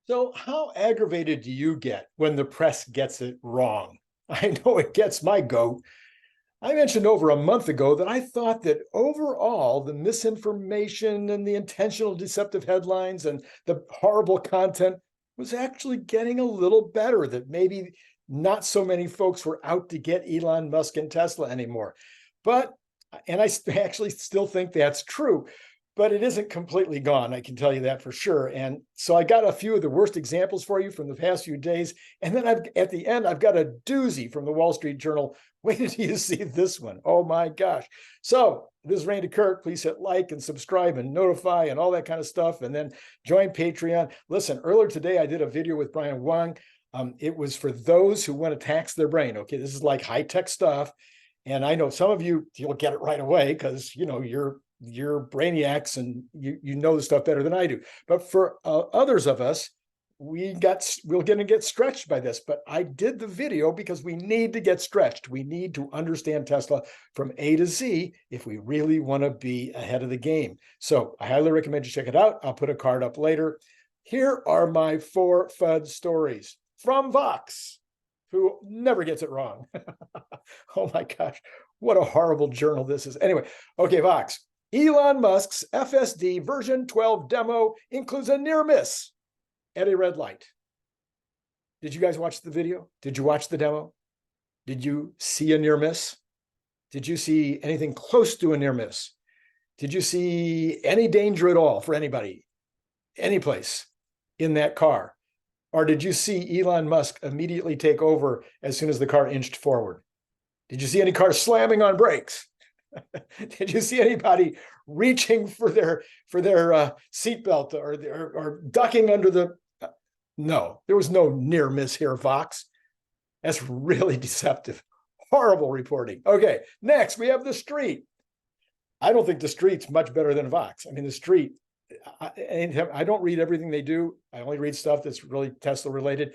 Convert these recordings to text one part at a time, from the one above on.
So, how aggravated do you get when the press gets it wrong? I know it gets my goat. I mentioned over a month ago that I thought that overall the misinformation and the intentional deceptive headlines and the horrible content was actually getting a little better, that maybe not so many folks were out to get Elon Musk and Tesla anymore. But, and I actually still think that's true, but it isn't completely gone. I can tell you that for sure. And so I got a few of the worst examples for you from the past few days. And then at the end, I've got a doozy from the Wall Street Journal. Wait until you see this one. Oh my gosh. So this is Randy Kirk. Please hit like and subscribe and notify and all that kind of stuff. And then join Patreon. Listen, earlier today, I did a video with Brian Wang. It was for those who want to tax their brain. Okay, this is like high-tech stuff. And I know some of you'll get it right away because, you're brainiacs and you know the stuff better than I do. But for others of us, we're going to get stretched by this. But I did the video because we need to get stretched. We need to understand Tesla from A to Z if we really want to be ahead of the game. So I highly recommend you check it out. I'll put a card up later. Here are my 4 FUD stories from Vox, who never gets it wrong. Oh my gosh, what a horrible journal this is. Anyway, okay, Vox. Elon Musk's FSD version 12 demo includes a near miss at a red light. Did you guys watch the video? Did you watch the demo? Did you see a near miss? Did you see anything close to a near miss? Did you see any danger at all for anybody, any place in that car? Or did you see Elon Musk immediately take over as soon as the car inched forward? Did you see any cars slamming on brakes? Did you see anybody reaching for their seatbelt or ducking under the? No, there was no near miss here, Vox. That's really deceptive. Horrible reporting. Okay, next we have the street. I don't think the street's much better than Vox. I mean, the street, I don't read everything they do. I only read stuff that's really Tesla related.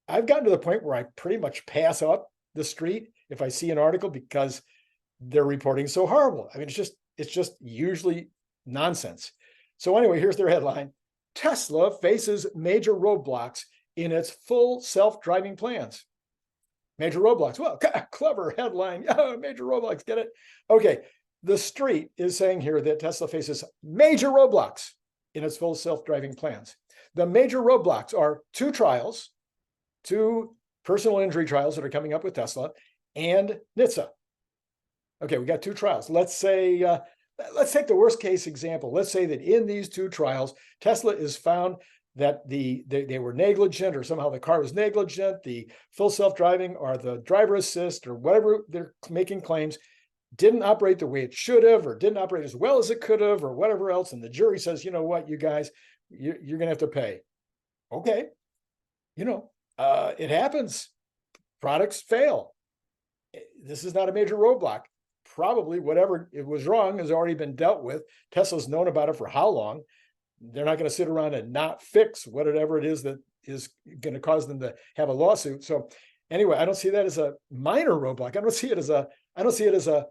I've gotten to the point where I pretty much pass up the street if I see an article because they're reporting so horrible. I mean, it's just usually nonsense. So anyway, here's their headline. Tesla faces major roadblocks in its full self-driving plans. Major roadblocks. Well, clever headline. Oh, major roadblocks. Get it? Okay. The street is saying here that Tesla faces major roadblocks in its full self-driving plans. The major roadblocks are 2 trials, 2 personal injury trials that are coming up with Tesla, and NHTSA. Okay, we got 2 trials. Let's say, let's take the worst case example. Let's say that in these 2 trials, Tesla is found that they were negligent, or somehow the car was negligent, the full self-driving or the driver assist or whatever they're making claims didn't operate the way it should have, or didn't operate as well as it could have, or whatever else. And the jury says, you know what, you guys, you're going to have to pay. Okay. It happens. Products fail. This is not a major roadblock. Probably whatever it was wrong has already been dealt with. Tesla's known about it for how long? They're not going to sit around and not fix whatever it is that is going to cause them to have a lawsuit. So anyway, I don't see that as a minor roadblock. I don't see it as a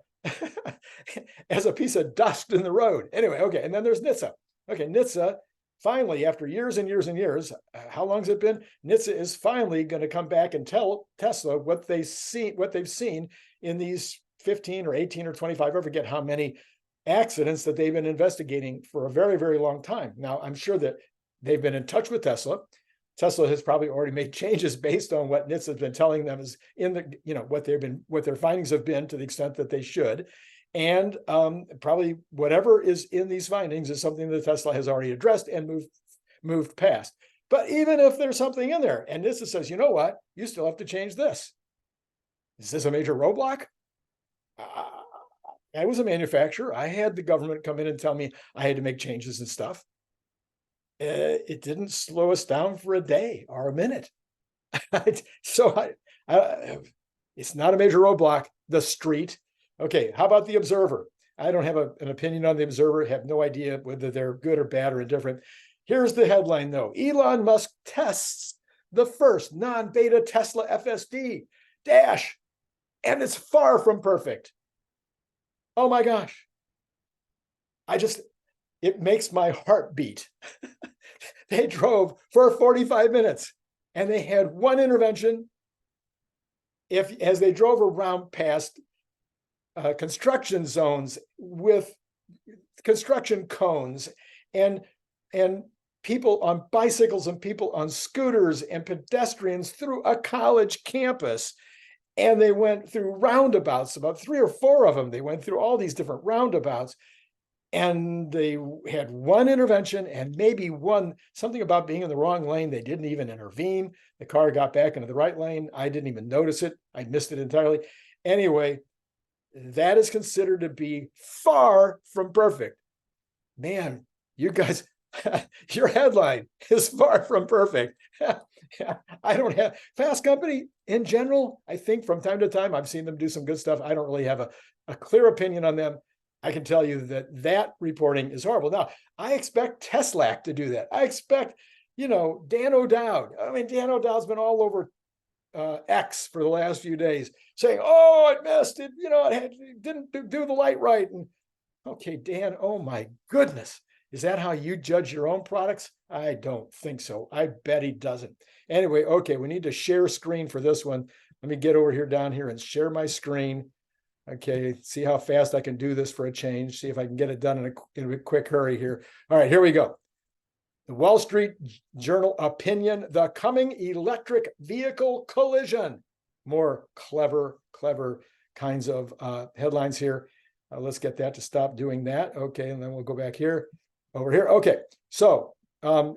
as a piece of dust in the road. Anyway, okay. And then there's NHTSA. Okay, NHTSA finally, after years and years and years, how long has it been? NHTSA is finally going to come back and tell Tesla what they've seen in these 15 or 18 or 25, I forget how many accidents that they've been investigating for a very, very long time. Now, I'm sure that they've been in touch with Tesla. Tesla has probably already made changes based on what NHTSA has been telling them is in the, what their findings have been to the extent that they should. And probably whatever is in these findings is something that Tesla has already addressed and moved past. But even if there's something in there and NHTSA says, you know what, you still have to change this. Is this a major roadblock? I was a manufacturer. I had the government come in and tell me I had to make changes and stuff. It didn't slow us down for a day or a minute. So it's not a major roadblock, the street. Okay, how about the Observer? I don't have an opinion on the Observer, have no idea whether they're good or bad or indifferent. Here's the headline, though. Elon Musk tests the first non-beta Tesla FSD dash, and it's far from perfect. Oh my gosh. It makes my heart beat. They drove for 45 minutes and they had one intervention. As they drove around past construction zones with construction cones and people on bicycles and people on scooters and pedestrians through a college campus. And they went through roundabouts, about 3 or 4 of them. They went through all these different roundabouts. And they had one intervention and maybe something about being in the wrong lane. They didn't even intervene. The car got back into the right lane. I didn't even notice it. I missed it entirely. Anyway, that is considered to be far from perfect. Man, you guys, your headline is far from perfect. I don't have Fast Company in general. I think from time to time, I've seen them do some good stuff. I don't really have a clear opinion on them. I can tell you that reporting is horrible. Now, I expect Teslac to do that. I expect, Dan O'Dowd. I mean, Dan O'Dowd's been all over X for the last few days saying, oh, it missed it. It didn't do the light right. And okay, Dan, oh my goodness. Is that how you judge your own products? I don't think so. I bet he doesn't. Anyway, okay, we need to share screen for this one. Let me get over here down here and share my screen. Okay, see how fast I can do this for a change. See if I can get it done in a quick hurry here. All right, here we go. The Wall Street Journal opinion, the coming electric vehicle collision. More clever kinds of headlines here. Let's get that to stop doing that. Okay, and then we'll go back here, over here. Okay, so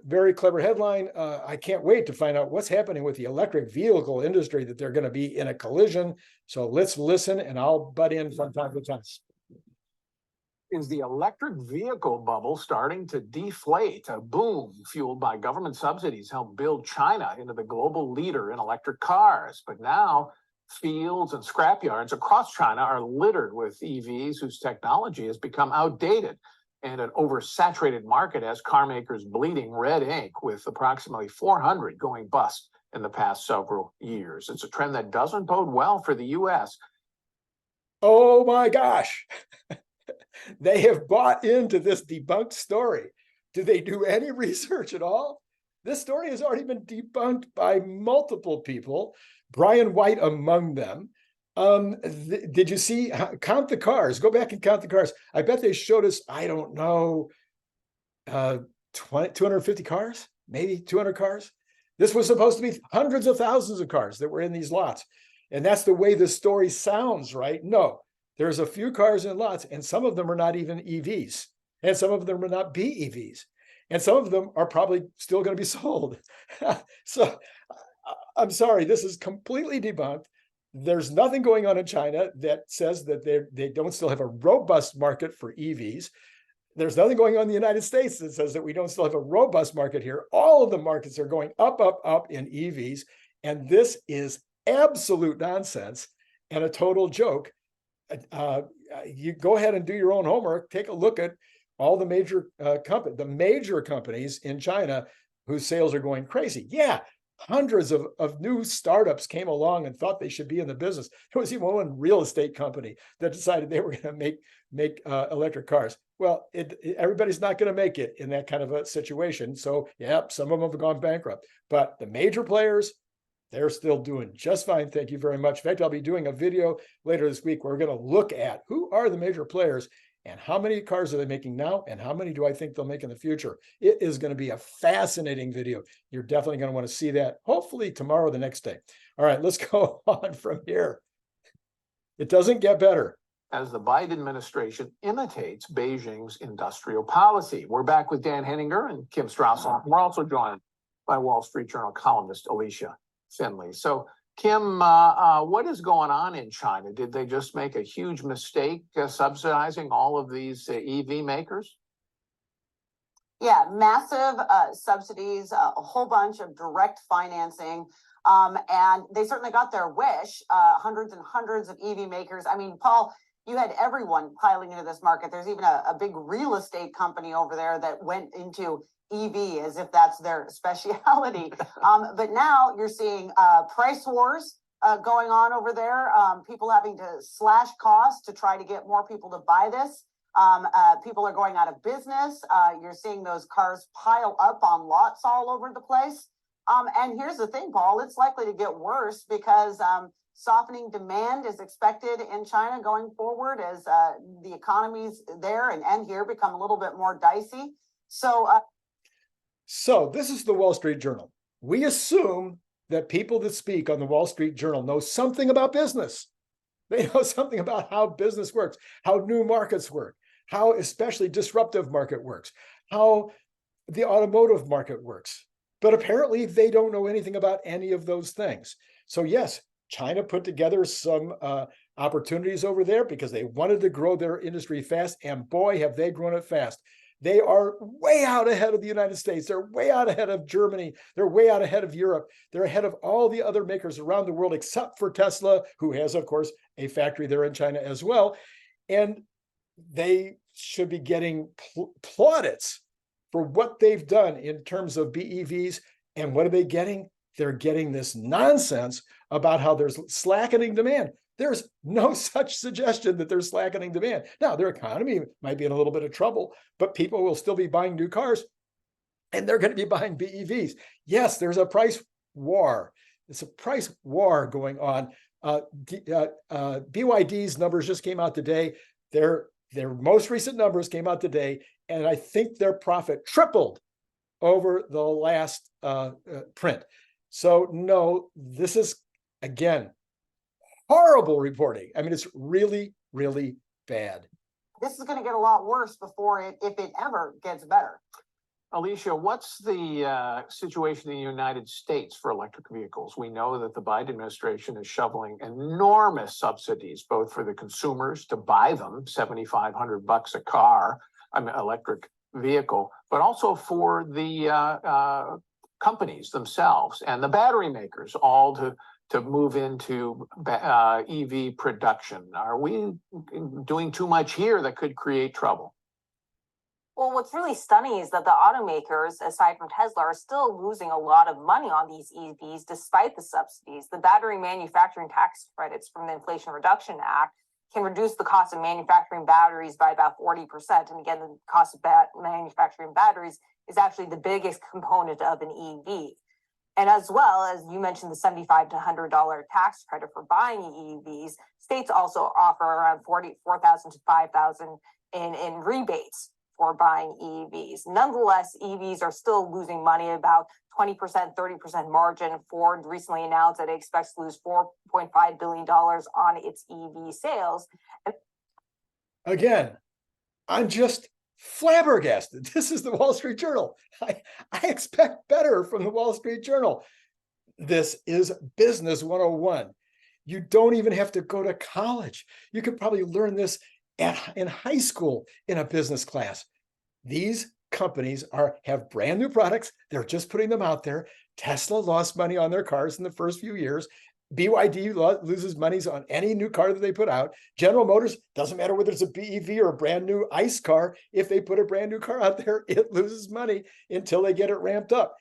very clever headline. I can't wait to find out what's happening with the electric vehicle industry, that they're going to be in a collision. So let's listen, and I'll butt in from time to time. Is the electric vehicle bubble starting to deflate? A boom fueled by government subsidies helped build China into the global leader in electric cars. But now fields and scrapyards across China are littered with EVs whose technology has become outdated, and an oversaturated market has car makers bleeding red ink, with approximately 400 going bust in the past several years. It's a trend that doesn't bode well for the U.S. Oh my gosh. They have bought into this debunked story. Do they do any research at all? This story has already been debunked by multiple people, Brian White among them. Did you see, count the cars? Go back and count the cars. I bet they showed us, I don't know, 250 cars, maybe 200 cars. This was supposed to be hundreds of thousands of cars that were in these lots. And that's the way the story sounds, right? No, there's a few cars in lots, and some of them are not even EVs, and some of them are not BEVs, and some of them are probably still going to be sold. So I'm sorry, this is completely debunked. There's nothing going on in China that says that they don't still have a robust market for EVs. There's nothing going on in the United States that says that we don't still have a robust market here. All of the markets are going up in EVs. And this is absolute nonsense and a total joke. You go ahead and do your own homework. Take a look at all the major companies in China whose sales are going crazy. Yeah, hundreds of new startups came along and thought they should be in the business. There was even one real estate company that decided they were going to make electric cars. Well, everybody's not going to make it in that kind of a situation. So yeah, some of them have gone bankrupt, but the major players, they're still doing just fine. Thank you very much. In fact, I'll be doing a video later this week where we're going to look at who are the major players and how many cars are they making now and how many do I think they'll make in the future. It is going to be a fascinating video. You're definitely going to want to see that, hopefully tomorrow or the next day. All right, let's go on from here. It doesn't get better. As the Biden administration imitates Beijing's industrial policy. We're back with Dan Henninger and Kim Strauss. We're also joined by Wall Street Journal columnist Alicia Finley. So, Kim, what is going on in China? Did they just make a huge mistake subsidizing all of these EV makers? Yeah, massive subsidies, a whole bunch of direct financing. And they certainly got their wish, hundreds and hundreds of EV makers. I mean, Paul, you had everyone piling into this market. There's even a big real estate company over there that went into EV as if that's their speciality. But now you're seeing price wars going on over there, people having to slash costs to try to get more people to buy this. People are going out of business. You're seeing those cars pile up on lots all over the place. And here's the thing, Paul, it's likely to get worse because softening demand is expected in China going forward as the economies there and here become a little bit more dicey. So this is the Wall Street Journal. We assume that people that speak on the Wall Street Journal know something about business. They know something about how business works, how new markets work, how especially disruptive market works, how the automotive market works. But apparently they don't know anything about any of those things. So yes, China put together some opportunities over there because they wanted to grow their industry fast, and boy, have they grown it fast. They are way out ahead of the United States. They're way out ahead of Germany. They're way out ahead of Europe. They're ahead of all the other makers around the world, except for Tesla, who has, of course, a factory there in China as well. And they should be getting plaudits for what they've done in terms of BEVs. And what are they getting? They're getting this nonsense about how there's slackening demand. There's no such suggestion that there's slackening demand. Now, their economy might be in a little bit of trouble, but people will still be buying new cars and they're going to be buying BEVs. Yes, there's a price war. It's a price war going on. BYD's numbers just came out today. Their most recent numbers came out today, and I think their profit tripled over the last print. So no, this is, again, horrible reporting. I mean, it's really, really bad. This is going to get a lot worse before if it ever gets better. Alicia, what's the situation in the United States for electric vehicles? We know that the Biden administration is shoveling enormous subsidies, both for the consumers to buy them, $7,500 a car, electric vehicle, but also for the companies themselves and the battery makers, all to move into EV production. Are we doing too much here that could create trouble? Well, what's really stunning is that the automakers, aside from Tesla, are still losing a lot of money on these EVs despite the subsidies. The battery manufacturing tax credits from the Inflation Reduction Act can reduce the cost of manufacturing batteries by about 40%. And again, the cost of manufacturing batteries is actually the biggest component of an EV. And as well as you mentioned, the $75 to $100 tax credit for buying EVs, states also offer around $4,000 to $5,000 in rebates for buying EVs. Nonetheless, EVs are still losing money, about 20%, 30% margin. Ford recently announced that it expects to lose $4.5 billion on its EV sales. Again, I'm just flabbergasted. This is the Wall Street Journal. I expect better from the Wall Street Journal. This is Business 101. You don't even have to go to college. You could probably learn this in high school in a business class. These companies have brand new products. They're just putting them out there. Tesla lost money on their cars in the first few years. BYD loses money on any new car that they put out. General Motors, doesn't matter whether it's a BEV or a brand new ICE car. If they put a brand new car out there, it loses money until they get it ramped up.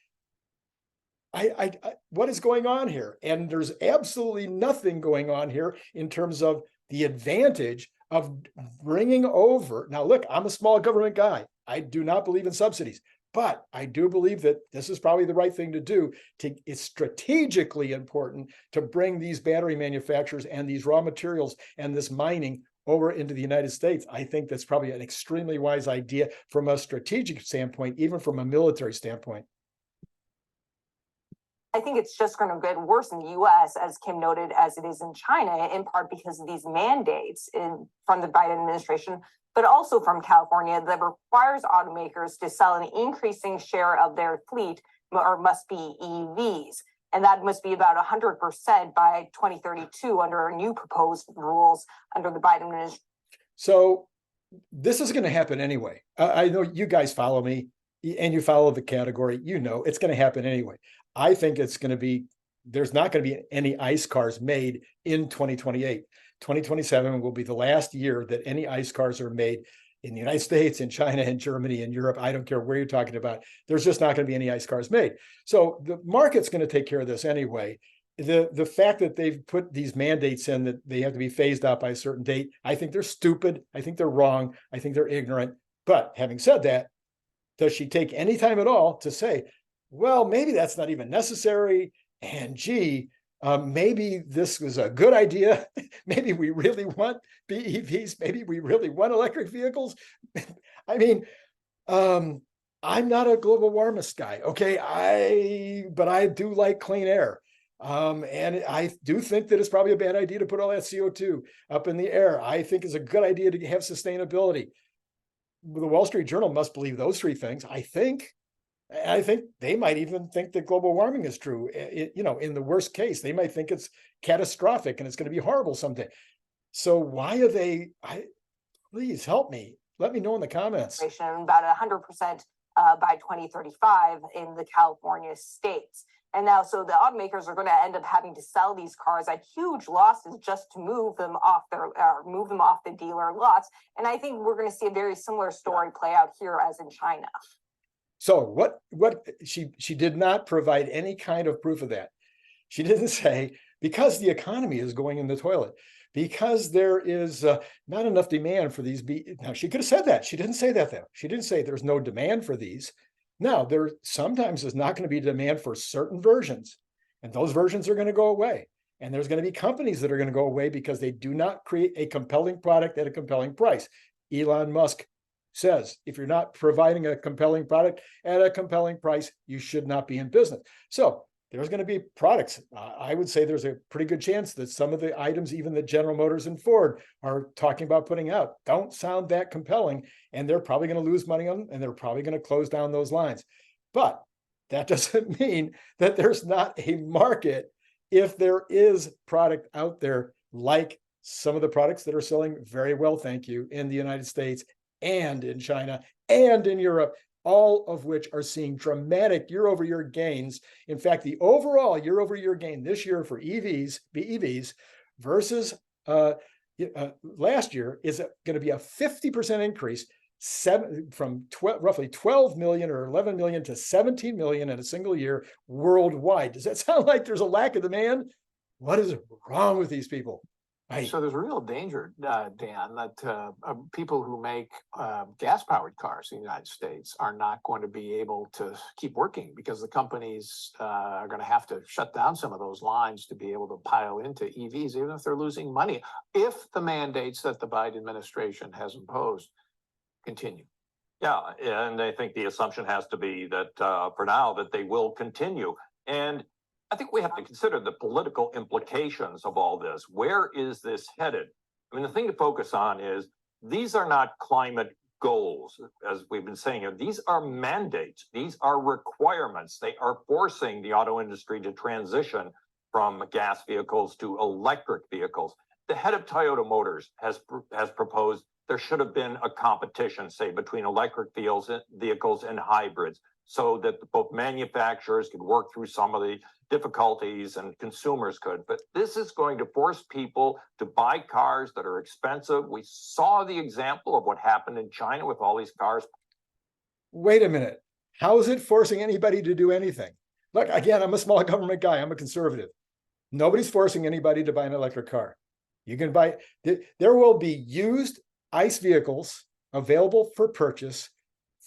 What is going on here? And there's absolutely nothing going on here in terms of the advantage of bringing over. Now, look, I'm a small government guy. I do not believe in subsidies, but I do believe that this is probably the right thing to do. It's strategically important to bring these battery manufacturers and these raw materials and this mining over into the United States. I think that's probably an extremely wise idea from a strategic standpoint, even from a military standpoint. I think it's just going to get worse in the U.S., as Kim noted, as it is in China, in part because of these mandates from the Biden administration, but also from California that requires automakers to sell an increasing share of their fleet, or must be EVs. And that must be about 100% by 2032 under new proposed rules under the Biden administration. So this is going to happen anyway. I know you guys follow me and you follow the category. You know it's going to happen anyway. I think it's going to be, there's not going to be any ICE cars made in 2028. 2027 will be the last year that any ICE cars are made in the United States, in China, in Germany, in Europe. I don't care where you're talking about. There's just not going to be any ICE cars made. So the market's going to take care of this anyway. the fact that they've put these mandates in that they have to be phased out by a certain date, I think they're stupid. I think they're wrong. I think they're ignorant. But having said that, does she take any time at all to say, well, maybe that's not even necessary? And gee, maybe this was a good idea. Maybe we really want BEVs. Maybe we really want electric vehicles. I mean, I'm not a global warmist guy, okay? But I do like clean air. And I do think that it's probably a bad idea to put all that CO2 up in the air. I think it's a good idea to have sustainability. The Wall Street Journal must believe those three things. I think they might even think that global warming is true. In the worst case, they might think it's catastrophic and it's going to be horrible someday. So why are they? Please help me. Let me know in the comments. About 100% by 2035 in the California states. And now, so the automakers are going to end up having to sell these cars at huge losses just to move them off the dealer lots. And I think we're going to see a very similar story play out here as in China. So what she did not provide any kind of proof of that. She didn't say, because the economy is going in the toilet, because there is not enough demand for these. Now, she could have said that. She didn't say that, though. She didn't say there's no demand for these. Now, there sometimes is not going to be demand for certain versions, and those versions are going to go away. And there's going to be companies that are going to go away because they do not create a compelling product at a compelling price. Elon Musk says, if you're not providing a compelling product at a compelling price, you should not be in business. So there's going to be products. I would say there's a pretty good chance that some of the items, even that General Motors and Ford are talking about putting out, don't sound that compelling, and they're probably going to lose money on them, and they're probably going to close down those lines. But that doesn't mean that there's not a market if there is product out there, like some of the products that are selling very well, thank you, in the United States and in China and in Europe, all of which are seeing dramatic year-over-year gains. In fact, the overall year-over-year gain this year for BEVs versus last year is going to be a 50% increase, from roughly 12 million or 11 million to 17 million in a single year worldwide. Does that sound like there's a lack of demand? What is wrong with these people? So there's a real danger, Dan, that people who make gas-powered cars in the United States are not going to be able to keep working because the companies are going to have to shut down some of those lines to be able to pile into EVs, even if they're losing money, if the mandates that the Biden administration has imposed continue. Yeah, and I think the assumption has to be that for now that they will continue. And I think we have to consider the political implications of all this. Where is this headed? I mean, the thing to focus on is these are not climate goals, as we've been saying here. These are mandates. These are requirements. They are forcing the auto industry to transition from gas vehicles to electric vehicles. The head of Toyota Motors has proposed there should have been a competition, say, between electric vehicles and hybrids, so that both manufacturers could work through some of the difficulties and consumers could. But this is going to force people to buy cars that are expensive. We saw the example of what happened in China with all these cars. Wait a minute. How is it forcing anybody to do anything? Look, again, I'm a small government guy. I'm a conservative. Nobody's forcing anybody to buy an electric car. You can buy, there will be used ICE vehicles available for purchase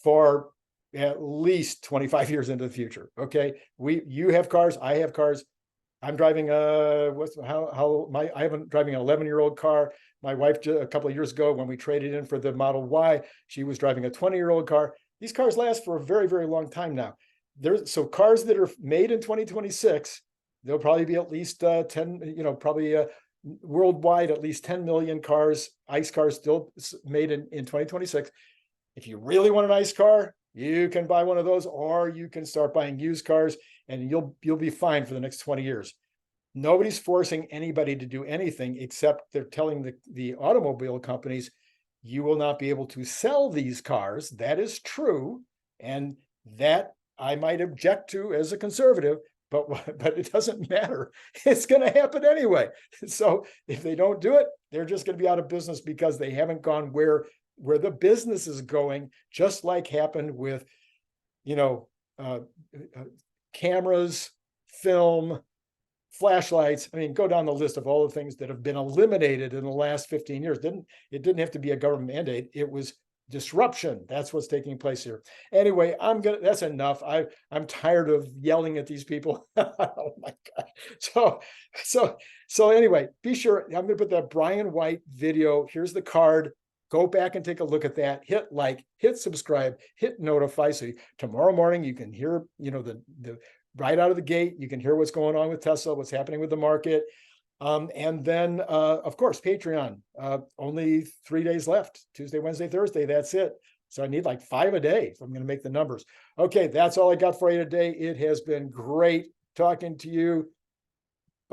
for at least 25 years into the future. Okay. You have cars, I have cars. I'm driving I'm driving an 11-year-old car. My wife, a couple of years ago, when we traded in for the Model Y, she was driving a 20-year-old car. These cars last for a very, very long time now. So cars that are made in 2026, there'll probably be at least 10, worldwide, at least 10 million cars, ICE cars still made in 2026. If you really want an ICE car, you can buy one of those, or you can start buying used cars, and you'll be fine for the next 20 years. Nobody's forcing anybody to do anything, except they're telling the automobile companies, you will not be able to sell these cars. That is true, and that I might object to as a conservative, but it doesn't matter. It's going to happen anyway. So if they don't do it, they're just going to be out of business because they haven't gone where the business is going, just like happened with, cameras, film, flashlights. I mean, go down the list of all the things that have been eliminated in the last 15 years. It didn't have to be a government mandate. It was disruption. That's what's taking place here. Anyway, that's enough. I'm tired of yelling at these people. Oh my God. So anyway, be sure, I'm going to put that Brian White video. Here's the card. Go back and take a look at that. Hit like, hit subscribe, hit notify. So tomorrow morning you can hear, the right out of the gate, you can hear what's going on with Tesla, what's happening with the market. And then, of course, Patreon, only 3 days left, Tuesday, Wednesday, Thursday. That's it. So I need like 5 a day if I'm going to make the numbers. Okay, that's all I got for you today. It has been great talking to you.